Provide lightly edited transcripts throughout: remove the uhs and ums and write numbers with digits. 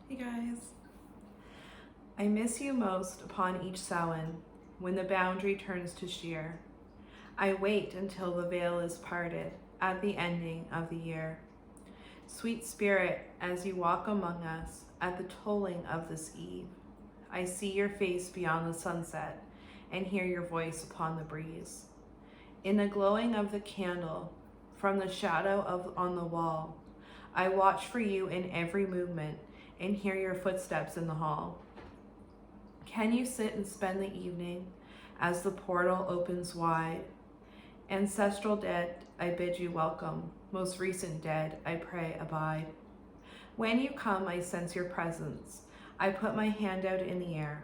Hey guys. I miss you most upon each Samhain, when the boundary turns to sheer. I wait until the veil is parted at the ending of the year. Sweet spirit, as you walk among us at the tolling of this eve, I see your face beyond the sunset and hear your voice upon the breeze. In the glowing of the candle, from the shadow on the wall, I watch for you in every movement and hear your footsteps in the hall. Can you sit and spend the evening as the portal opens wide? Ancestral dead, I bid you welcome. Most recent dead, I pray abide. When you come, I sense your presence. I put my hand out in the air.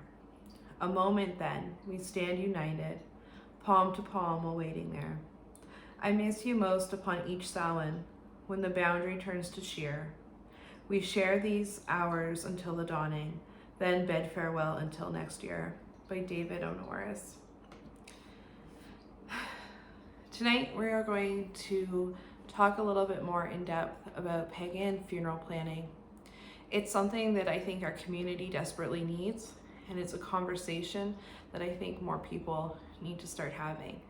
A moment then, we stand united, palm to palm, awaiting there. I miss you most upon each Samhain, when the boundary turns to sheer. We share these hours until the dawning, then bid farewell until next year. By David O. Norris. Tonight we are going to talk a little bit more in depth about pagan funeral planning. It's something that I think our community desperately needs, and it's a conversation that I think more people need to start having,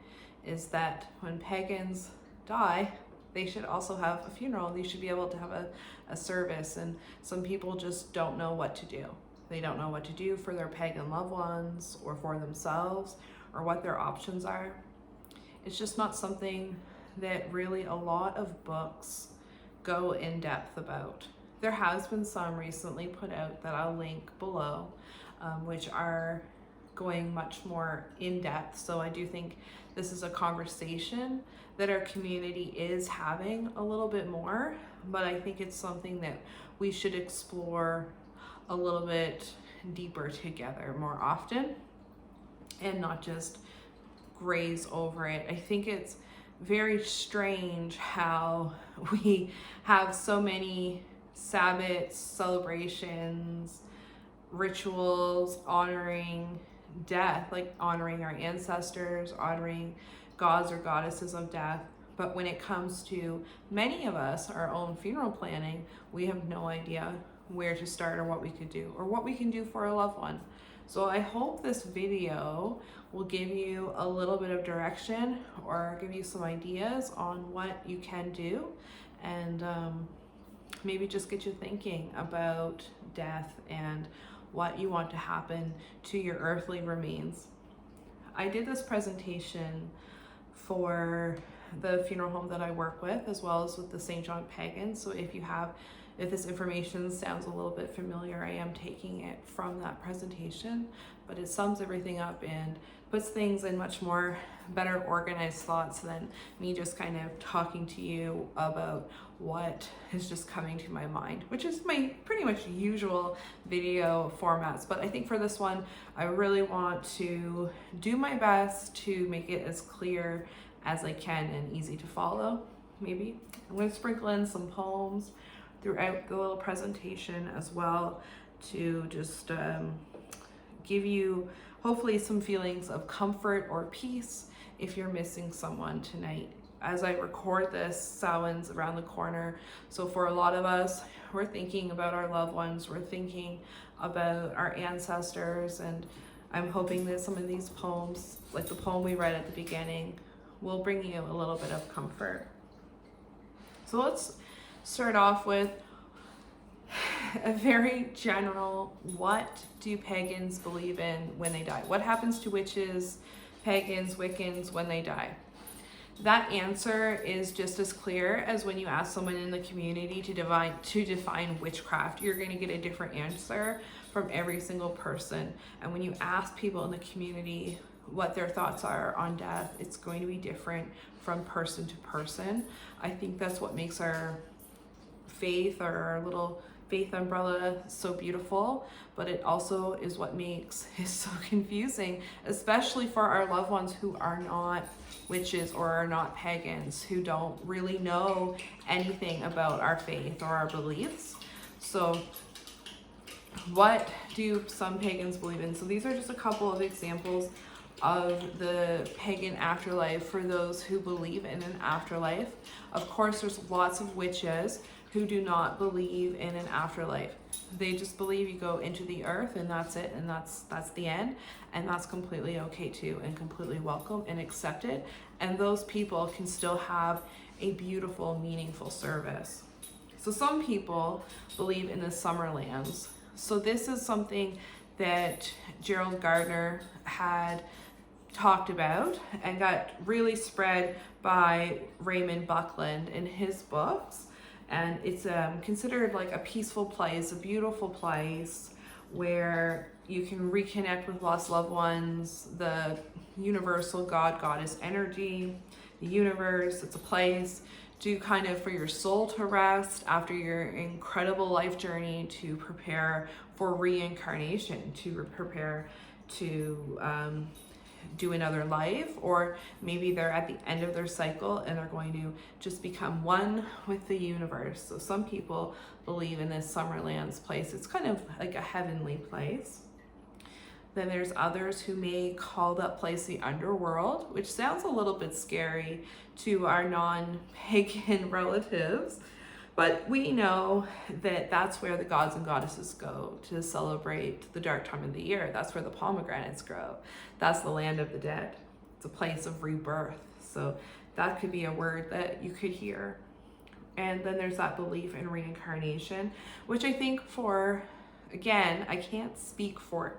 is that when pagans die, they should also have a funeral. They should be able to have a service, and some people just don't know what to do. They don't know what to do for their pagan loved ones or for themselves, or what their options are. It's just not something that really a lot of books go in depth about. There has been some recently put out that I'll link below, which are going much more in depth. So I do think this is a conversation that our community is having a little bit more, but I think it's something that we should explore a little bit deeper together more often and not just graze over it. I think it's very strange how we have so many Sabbats, celebrations, rituals honoring death, like honoring our ancestors, honoring gods or goddesses of death. But when it comes to many of us, our own funeral planning, we have no idea where to start or what we could do or what we can do for a loved one. So I hope this video will give you a little bit of direction or give you some ideas on what you can do, and maybe just get you thinking about death and what you want to happen to your earthly remains. I did this presentation for the funeral home that I work with, as well as with the St. John Pagan. So if this information sounds a little bit familiar, I am taking it from that presentation, but it sums everything up and puts things in much more better organized thoughts than me just kind of talking to you about what is just coming to my mind, which is my pretty much usual video formats. But I think for this one, I really want to do my best to make it as clear as I can and easy to follow. Maybe I'm going to sprinkle in some poems throughout the little presentation as well, to just give you hopefully some feelings of comfort or peace if you're missing someone tonight. As I record this, Samhain's around the corner, so for a lot of us, we're thinking about our loved ones, we're thinking about our ancestors, and I'm hoping that some of these poems, like the poem we read at the beginning, will bring you a little bit of comfort. So let's start off with a very general, what do pagans believe in when they die? What happens to witches, pagans, Wiccans when they die? That answer is just as clear as when you ask someone in the community to define witchcraft. You're going to get a different answer from every single person. And when you ask people in the community what their thoughts are on death, it's going to be different from person to person. I think that's what makes our faith, or our little faith umbrella, so beautiful, but it also is what makes it so confusing, especially for our loved ones who are not witches or are not pagans, who don't really know anything about our faith or our beliefs. So what do some pagans believe in? So these are just a couple of examples of the pagan afterlife for those who believe in an afterlife. Of course, there's lots of witches who do not believe in an afterlife. They just believe you go into the earth and that's it, and that's the end, and that's completely okay too, and completely welcome and accepted. And those people can still have a beautiful, meaningful service. So some people believe in the Summerlands. So this is something that Gerald Gardner had talked about and got really spread by Raymond Buckland in his books. And it's considered like a peaceful place, a beautiful place where you can reconnect with lost loved ones, the universal God, goddess energy, the universe. It's a place to kind of for your soul to rest after your incredible life journey, to prepare for reincarnation, to prepare to do another life, or maybe they're at the end of their cycle and they're going to just become one with the universe. So some people believe in this Summerlands place. It's kind of like a heavenly place. Then there's others who may call that place the underworld, which sounds a little bit scary to our non-pagan relatives. But we know that that's where the gods and goddesses go to celebrate the dark time of the year. That's where the pomegranates grow. That's the land of the dead. It's a place of rebirth. So that could be a word that you could hear. And then there's that belief in reincarnation, which I think for, again, I can't speak for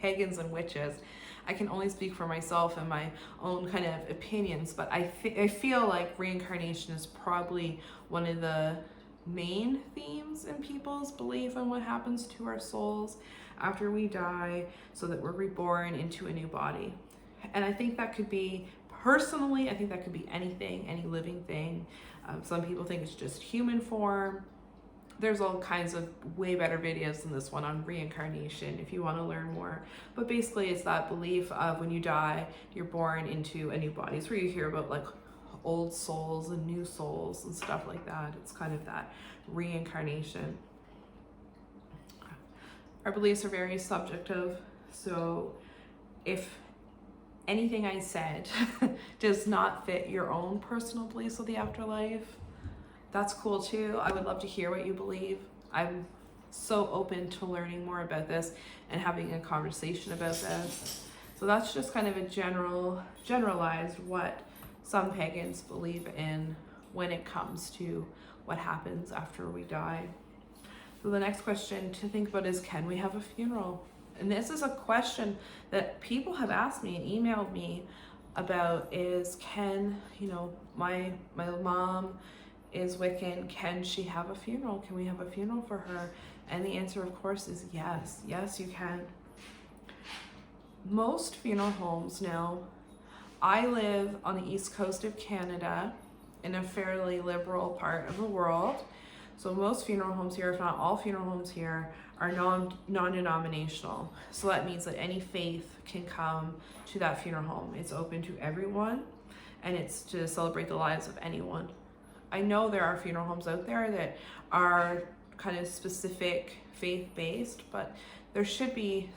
pagans and witches. I can only speak for myself and my own kind of opinions, but I feel like reincarnation is probably one of the main themes in people's belief in what happens to our souls after we die, so that we're reborn into a new body. And I think that could be, personally, I think that could be anything, any living thing. Some people think it's just human form. There's all kinds of way better videos than this one on reincarnation if you want to learn more. But basically it's that belief of when you die, you're born into a new body. It's where you hear about like old souls and new souls and stuff like that. It's kind of that reincarnation. Our beliefs are very subjective. So if anything I said does not fit your own personal beliefs of the afterlife, that's cool too. I would love to hear what you believe. I'm so open to learning more about this and having a conversation about this. So that's just kind of a generalized what some pagans believe in when it comes to what happens after we die. So the next question to think about is, can we have a funeral? And this is a question that people have asked me and emailed me about, is can, my mom is Wiccan, can she have a funeral? Can we have a funeral for her? And the answer, of course, is yes. Yes, you can. Most funeral homes now, I live on the east coast of Canada in a fairly liberal part of the world. So most funeral homes here, if not all funeral homes here, are non-denominational. So that means that any faith can come to that funeral home. It's open to everyone, and it's to celebrate the lives of anyone. I know there are funeral homes out there that are kind of specific faith-based, but there should be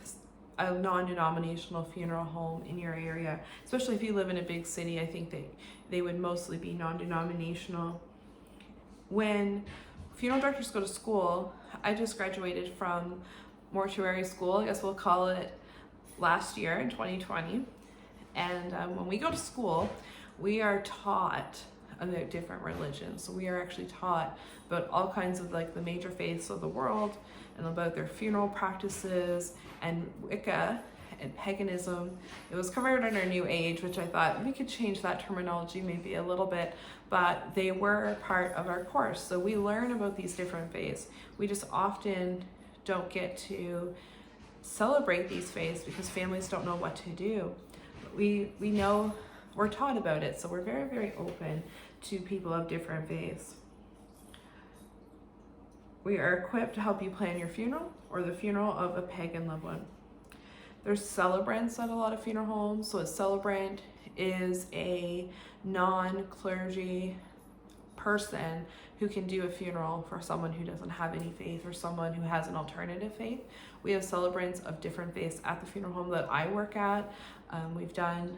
a non-denominational funeral home in your area, especially if you live in a big city. I think that they would mostly be non-denominational. When funeral directors go to school, I just graduated from mortuary school, I guess we'll call it, last year in 2020. And when we go to school, we are taught about different religions. So we are actually taught about all kinds of like the major faiths of the world and about their funeral practices and Wicca and paganism. It was covered under New Age, which I thought we could change that terminology maybe a little bit, but they were part of our course. So we learn about these different faiths. We just often don't get to celebrate these faiths because families don't know what to do. We know, we're taught about it, so we're very, very open to people of different faiths. We are equipped to help you plan your funeral or the funeral of a pagan loved one. There's celebrants at a lot of funeral homes. So a celebrant is a non-clergy person who can do a funeral for someone who doesn't have any faith or someone who has an alternative faith. We have celebrants of different faiths at the funeral home that I work at. We've done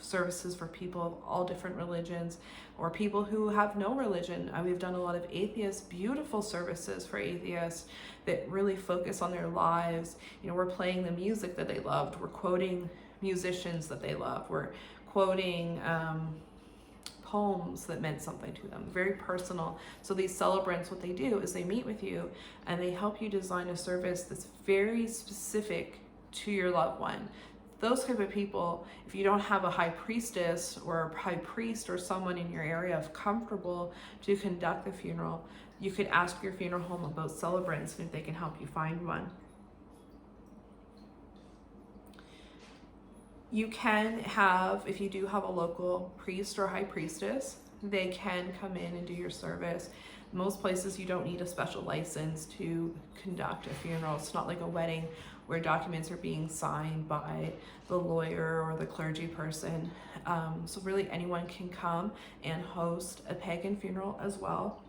services for people of all different religions or people who have no religion. We've done a lot of atheists, beautiful services for atheists that really focus on their lives. You know, we're playing the music that they loved. We're quoting musicians that they love. We're quoting poems that meant something to them, very personal. So these celebrants, what they do is they meet with you and they help you design a service that's very specific to your loved one. Those type of people, if you don't have a high priestess or a high priest or someone in your area of comfortable to conduct the funeral, you could ask your funeral home about celebrants and if they can help you find one. You can have, if you do have a local priest or high priestess, they can come in and do your service. Most places you don't need a special license to conduct a funeral. It's not like a wedding where documents are being signed by the lawyer or the clergy person. So really anyone can come and host a pagan funeral as well.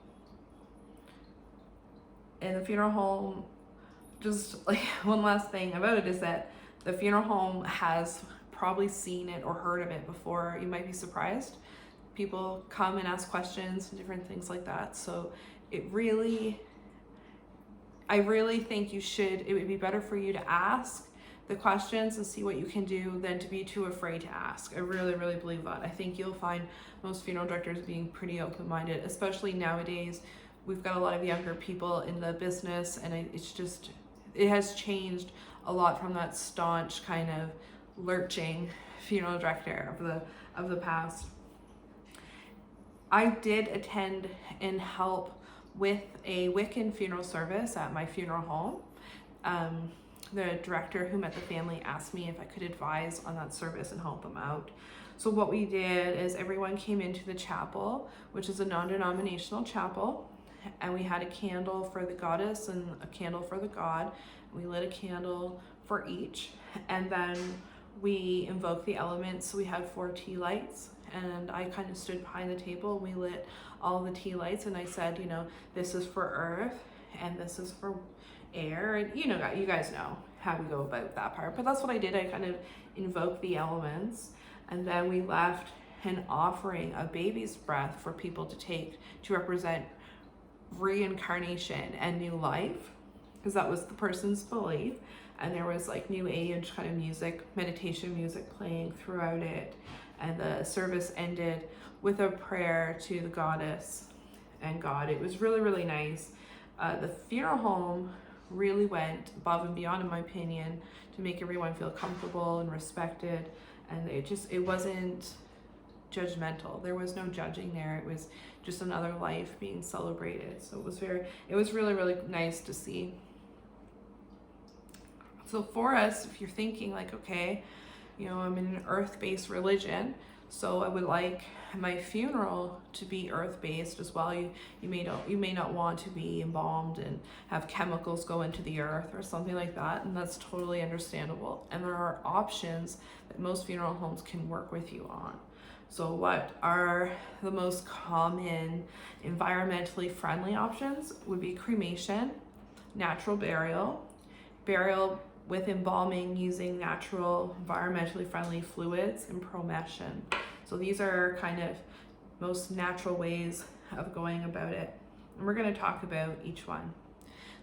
And the funeral home, just like one last thing about it is that the funeral home has probably seen it or heard of it before. You might be surprised. People come and ask questions and different things like that. So I really think it would be better for you to ask the questions and see what you can do than to be too afraid to ask. I really, really believe that. I think you'll find most funeral directors being pretty open-minded, especially nowadays. We've got a lot of younger people in the business, and it has changed a lot from that staunch kind of lurching funeral director of the past. I did attend and help with a Wiccan funeral service at my funeral home. The director who met the family asked me if I could advise on that service and help them out. So what we did is everyone came into the chapel, which is a non-denominational chapel, and we had a candle for the goddess and a candle for the god. We lit a candle for each, and then we invoked the elements. So we had 4 tea lights, and I kind of stood behind the table. We lit all the tea lights, and I said, this is for earth, and this is for air, and you guys know how we go about that part. But that's what I did. I kind of invoked the elements, and then we left an offering of baby's breath for people to take to represent reincarnation and new life, because that was the person's belief. And there was like new age kind of music, meditation music playing throughout it. And the service ended with a prayer to the goddess and God. It was really, really nice. The funeral home really went above and beyond, in my opinion, to make everyone feel comfortable and respected. And it wasn't judgmental. There was no judging there. It was just another life being celebrated. So it was really, really nice to see. So for us, if you're thinking like, okay, I'm in an earth-based religion, so I would like my funeral to be earth-based as well. You may not want to be embalmed and have chemicals go into the earth or something like that, and that's totally understandable. And there are options that most funeral homes can work with you on. So what are the most common environmentally friendly options would be cremation, natural burial with embalming using natural, environmentally friendly fluids, and promession. So these are kind of most natural ways of going about it. And we're going to talk about each one.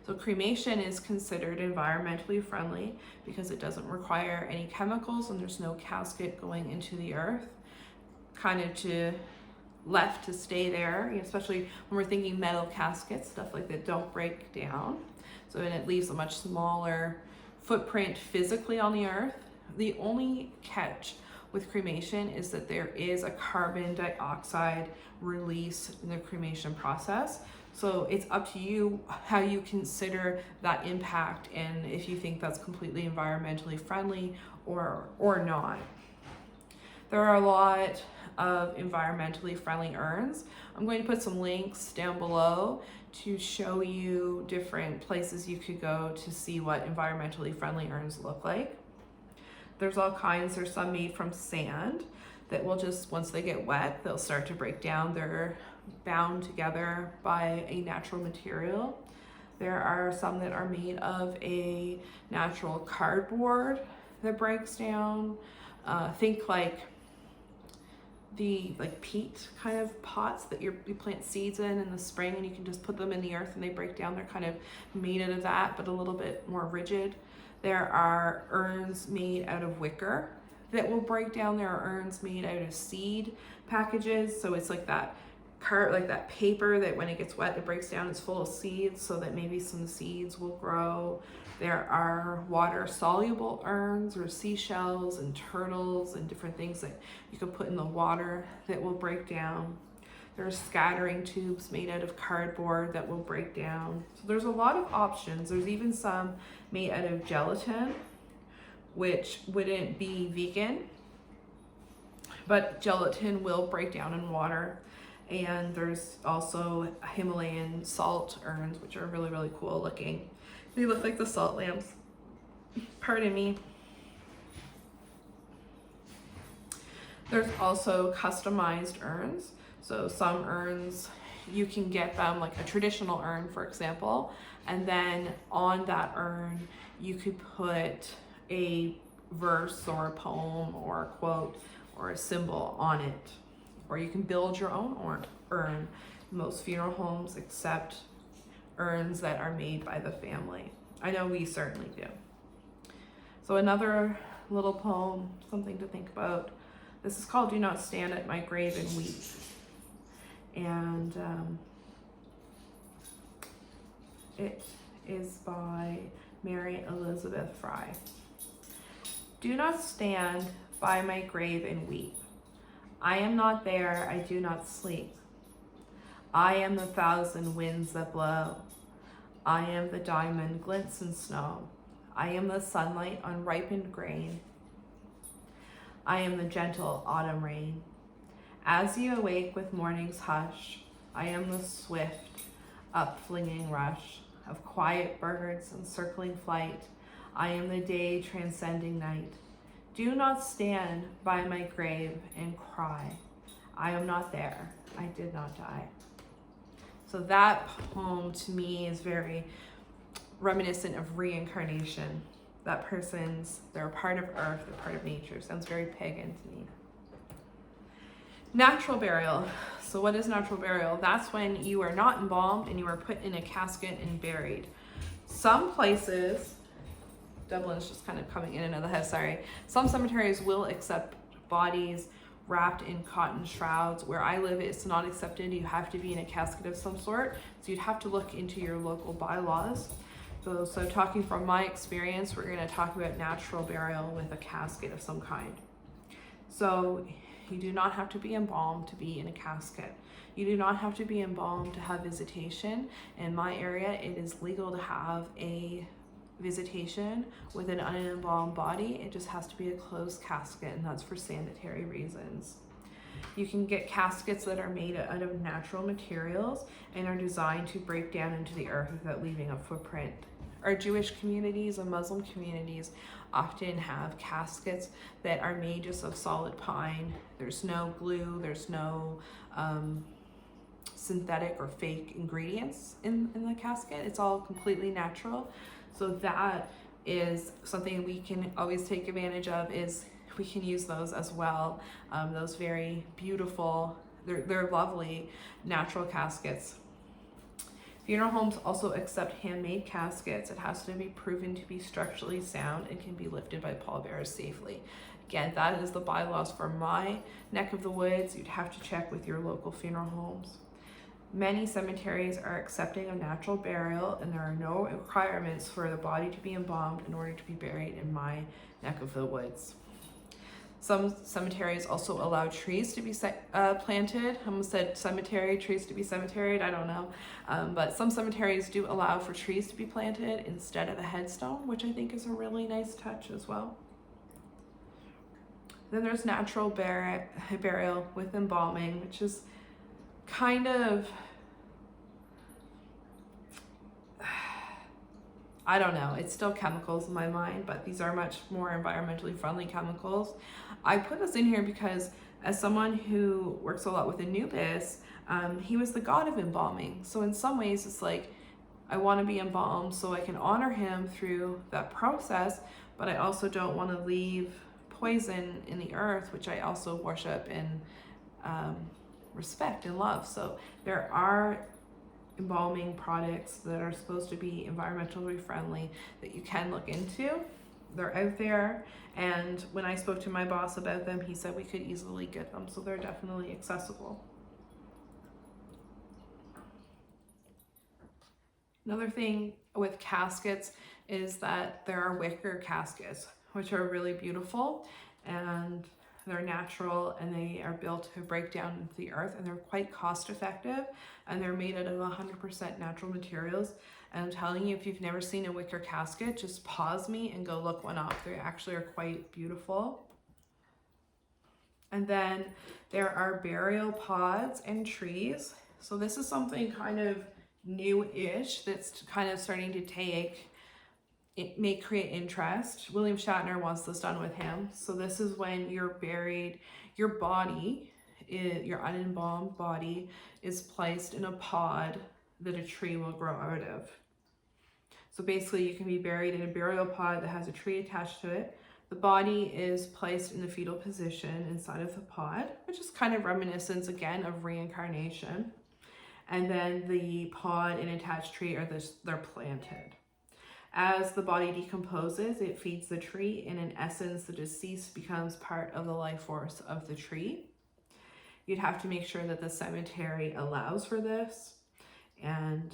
So cremation is considered environmentally friendly because it doesn't require any chemicals and there's no casket going into the earth, kind of left to stay there, especially when we're thinking metal caskets, stuff like that don't break down. So then it leaves a much smaller footprint physically on the earth. The only catch with cremation is that there is a carbon dioxide release in the cremation process. So it's up to you how you consider that impact and if you think that's completely environmentally friendly or not. There are a lot of environmentally friendly urns. I'm going to put some links down below to show you different places you could go to see what environmentally friendly urns look like. There's all kinds. There's some made from sand that will just, once they get wet, they'll start to break down. They're bound together by a natural material. There are some that are made of a natural cardboard that breaks down. Think like the like peat kind of pots that you plant seeds in the spring, and you can just put them in the earth and they break down. They're kind of made out of that, but a little bit more rigid. There are urns made out of wicker that will break down. There are urns made out of seed packages, so it's like that like that paper that when it gets wet it breaks down. It's full of seeds, so that maybe some seeds will grow. There are water soluble urns or seashells and turtles and different things that you can put in the water that will break down. There's scattering tubes made out of cardboard that will break down. So there's a lot of options. There's even some made out of gelatin, which wouldn't be vegan, but gelatin will break down in water. And there's also Himalayan salt urns, which are really, really cool looking. They look like the salt lamps. Pardon me. There's also customized urns. So some urns, you can get them like a traditional urn, for example, and then on that urn, you could put a verse or a poem or a quote or a symbol on it. Or you can build your own urn. Most funeral homes accept urns that are made by the family. I know we certainly do. So another little poem, something to think about. This is called Do Not Stand at My Grave and Weep. And it is by Mary Elizabeth Fry. Do not stand by my grave and weep. I am not there, I do not sleep. I am the thousand winds that blow. I am the diamond glints in snow. I am the sunlight on ripened grain. I am the gentle autumn rain. As you awake with morning's hush, I am the swift, upflinging rush of quiet birds and circling flight. I am the day transcending night. Do not stand by my grave and cry. I am not there. I did not die. So that poem to me is very reminiscent of reincarnation. That they're a part of earth, they're part of nature. Sounds very pagan to me. Natural burial. So what is natural burial? That's when you are not embalmed and you are put in a casket and buried. Some places, Dublin's just kind of coming in and out of the head, sorry. Some cemeteries will accept bodies wrapped in cotton shrouds. Where I live, it's not accepted. You have to be in a casket of some sort. So you'd have to look into your local bylaws. So talking from my experience, we're going to talk about natural burial with a casket of some kind. So you do not have to be embalmed to be in a casket. You do not have to be embalmed to have visitation. In my area, it is legal to have a visitation with an unembalmed body. It just has to be a closed casket, and that's for sanitary reasons. You can get caskets that are made out of natural materials and are designed to break down into the earth without leaving a footprint. Our Jewish communities and Muslim communities often have caskets that are made just of solid pine. There's no glue, there's no synthetic or fake ingredients in the casket. It's all completely natural. So that is something we can always take advantage of, is we can use those as well. Those very beautiful, they're lovely natural caskets. Funeral homes also accept handmade caskets. It has to be proven to be structurally sound and can be lifted by pallbearers safely. Again, that is the bylaws for my neck of the woods. You'd have to check with your local funeral homes. Many cemeteries are accepting of natural burial, and there are no requirements for the body to be embalmed in order to be buried in my neck of the woods. Some cemeteries also allow trees to be planted. I almost said cemetery, trees to be cemeteried, I don't know. But some cemeteries do allow for trees to be planted instead of a headstone, which I think is a really nice touch as well. Then there's natural burial with embalming, which is kind of, I don't know, it's still chemicals in my mind, but these are much more environmentally friendly chemicals. I put this in here because as someone who works a lot with Anubis, he was the god of embalming. So in some ways it's like, I want to be embalmed so I can honor him through that process, but I also don't want to leave poison in the earth, which I also worship and respect and love. So there are embalming products that are supposed to be environmentally friendly that you can look into. They're out there, and when I spoke to my boss about them, he said we could easily get them, so they're definitely accessible. Another thing with caskets is that there are wicker caskets, which are really beautiful, and they're natural, and they are built to break down into the earth, and they're quite cost effective, and they're made out of 100% natural materials. And I'm telling you, if you've never seen a wicker casket, just pause me and go look one up. They actually are quite beautiful. And then there are burial pods and trees. So this is something kind of new-ish that's kind of starting to take, it may create interest. William Shatner wants this done with him. So this is when you're buried, your body, your unembalmed body is placed in a pod that a tree will grow out of. So basically you can be buried in a burial pod that has a tree attached to it. The body is placed in the fetal position inside of the pod, which is kind of reminiscent again of reincarnation. And then the pod and attached tree they're planted. As the body decomposes, it feeds the tree, and in essence, the deceased becomes part of the life force of the tree. You'd have to make sure that the cemetery allows for this. And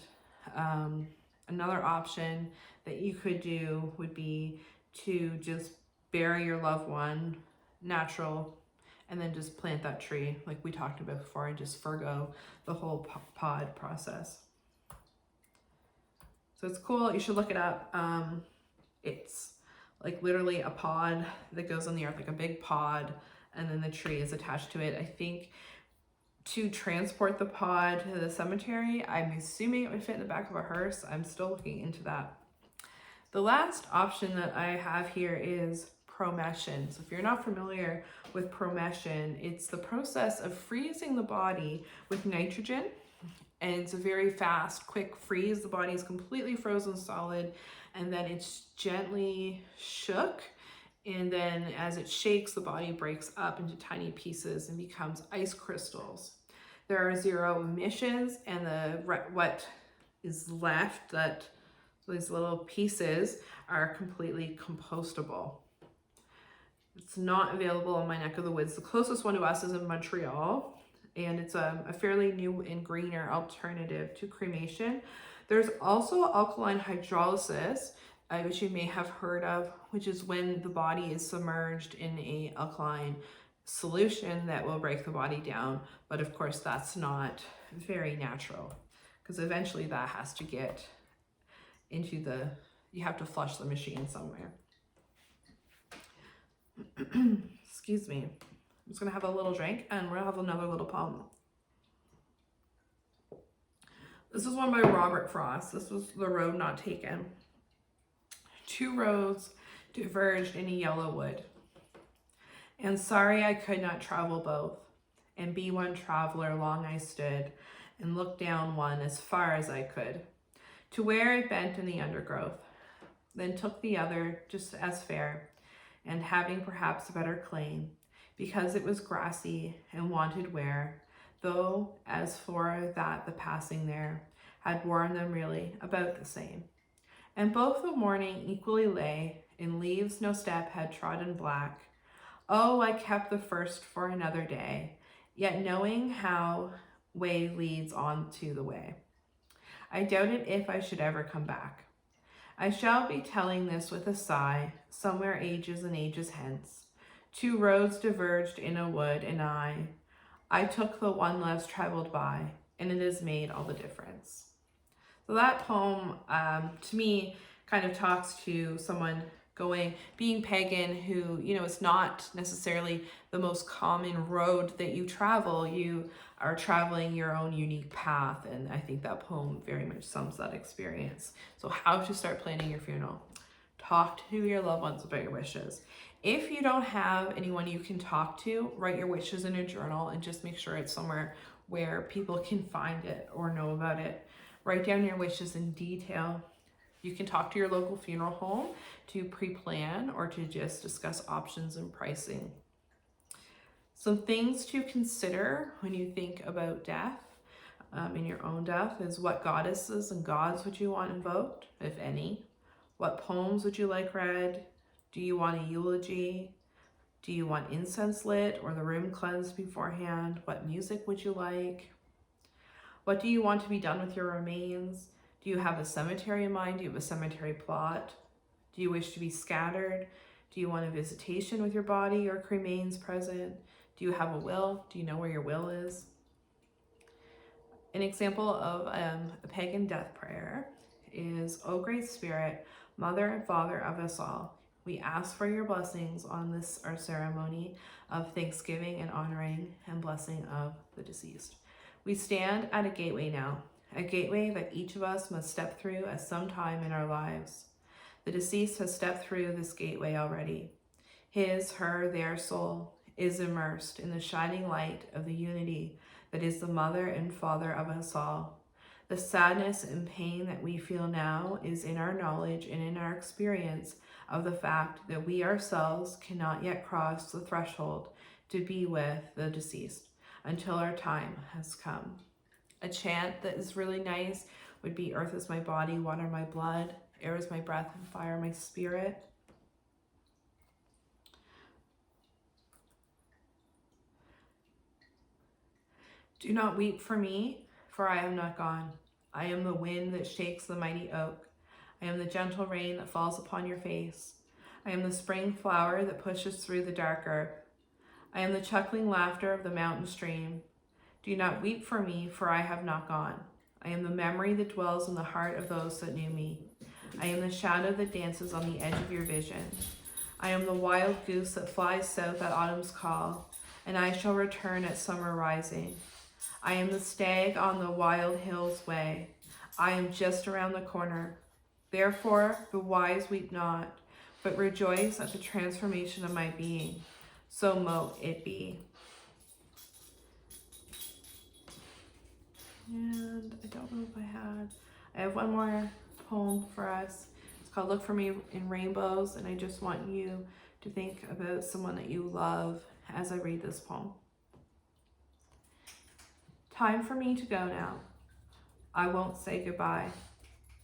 another option that you could do would be to just bury your loved one natural, and then just plant that tree like we talked about before, and just forgo the whole pod process. So it's cool, you should look it up. It's like literally a pod that goes on the earth, like a big pod, and then the tree is attached to it. I think to transport the pod to the cemetery, I'm assuming it would fit in the back of a hearse. I'm still looking into that. The last option that I have here is Promession. So if you're not familiar with Promession, it's the process of freezing the body with nitrogen. And it's a very fast, quick freeze. The body is completely frozen solid, and then it's gently shook. And then as it shakes, the body breaks up into tiny pieces and becomes ice crystals. There are 0 emissions, and what is left, these little pieces, are completely compostable. It's not available in my neck of the woods. The closest one to us is in Montreal, and it's a fairly new and greener alternative to cremation. There's also alkaline hydrolysis, which you may have heard of, which is when the body is submerged in an alkaline solution that will break the body down. But of course, that's not very natural, because eventually that has to get into you have to flush the machine somewhere. Excuse me. I'm just gonna have a little drink, and we're gonna have another little poem. This is one by Robert Frost. This was The Road Not Taken. 2 roads diverged in a yellow wood, and sorry I could not travel both, and be one traveler long I stood, and looked down one as far as I could, to where it bent in the undergrowth, then took the other just as fair, and having perhaps a better claim, because it was grassy and wanted wear, though as for that the passing there had worn them really about the same. And both the morning equally lay, in leaves no step had trodden black. Oh, I kept the first for another day, yet knowing how way leads on to the way, I doubted if I should ever come back. I shall be telling this with a sigh, somewhere ages and ages hence. 2 roads diverged in a wood, and I took the one less traveled by, and it has made all the difference. So that poem, to me, kind of talks to someone being pagan, who, it's not necessarily the most common road that you travel. You are traveling your own unique path, and I think that poem very much sums that experience. So how to start planning your funeral. Talk to your loved ones about your wishes. If you don't have anyone you can talk to, write your wishes in a journal, and just make sure it's somewhere where people can find it or know about it. Write down your wishes in detail. You can talk to your local funeral home to pre-plan or to just discuss options and pricing. Some things to consider when you think about death, in your own death, is what goddesses and gods would you want invoked, if any? What poems would you like read? Do you want a eulogy? Do you want incense lit or the room cleansed beforehand? What music would you like? What do you want to be done with your remains? Do you have a cemetery in mind? Do you have a cemetery plot? Do you wish to be scattered? Do you want a visitation with your body or cremains present? Do you have a will? Do you know where your will is? An example of a pagan death prayer is, O Great Spirit, Mother and Father of us all, we ask for your blessings on this our ceremony of thanksgiving and honoring and blessing of the deceased. We stand at a gateway now, a gateway that each of us must step through at some time in our lives. The deceased has stepped through this gateway already. His, her, their soul is immersed in the shining light of the unity that is the mother and father of us all. The sadness and pain that we feel now is in our knowledge and in our experience of the fact that we ourselves cannot yet cross the threshold to be with the deceased until our time has come. A chant that is really nice would be, earth is my body, water my blood, air is my breath, and fire my spirit. Do not weep for me, for I am not gone. I am the wind that shakes the mighty oak. I am the gentle rain that falls upon your face. I am the spring flower that pushes through the dark earth. I am the chuckling laughter of the mountain stream. Do not weep for me, for I have not gone. I am the memory that dwells in the heart of those that knew me. I am the shadow that dances on the edge of your vision. I am the wild goose that flies south at autumn's call, and I shall return at summer rising. I am the stag on the wild hills way. I am just around the corner. Therefore, the wise weep not, but rejoice at the transformation of my being. So mote it be. And I don't know if I have one more poem for us. It's called Look for Me in Rainbows, and I just want you to think about someone that you love as I read this poem. Time for me to go now. I won't say goodbye.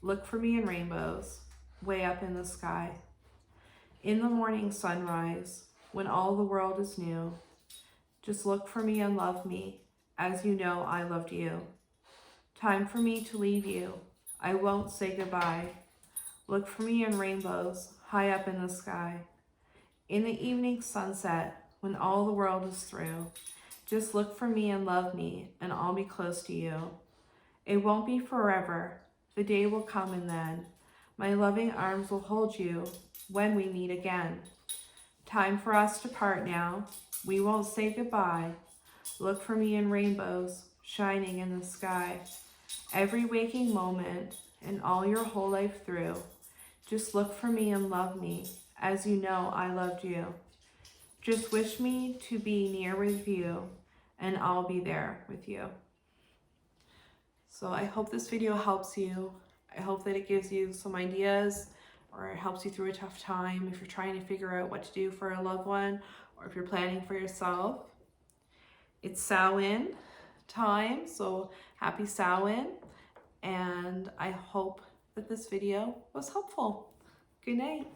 Look for me in rainbows, way up in the sky. In the morning sunrise, when all the world is new, just look for me and love me, as you know I loved you. Time for me to leave you. I won't say goodbye. Look for me in rainbows, high up in the sky. In the evening sunset, when all the world is through, just look for me and love me, and I'll be close to you. It won't be forever. The day will come, and then my loving arms will hold you when we meet again. Time for us to part now. We won't say goodbye. Look for me in rainbows, shining in the sky. Every waking moment and all your whole life through, just look for me and love me, as you know I loved you. Just wish me to be near with you, and I'll be there with you. So I hope this video helps you. I hope that it gives you some ideas, or it helps you through a tough time if you're trying to figure out what to do for a loved one, or if you're planning for yourself. It's Samhain time, so happy Samhain, and I hope that this video was helpful. Good night.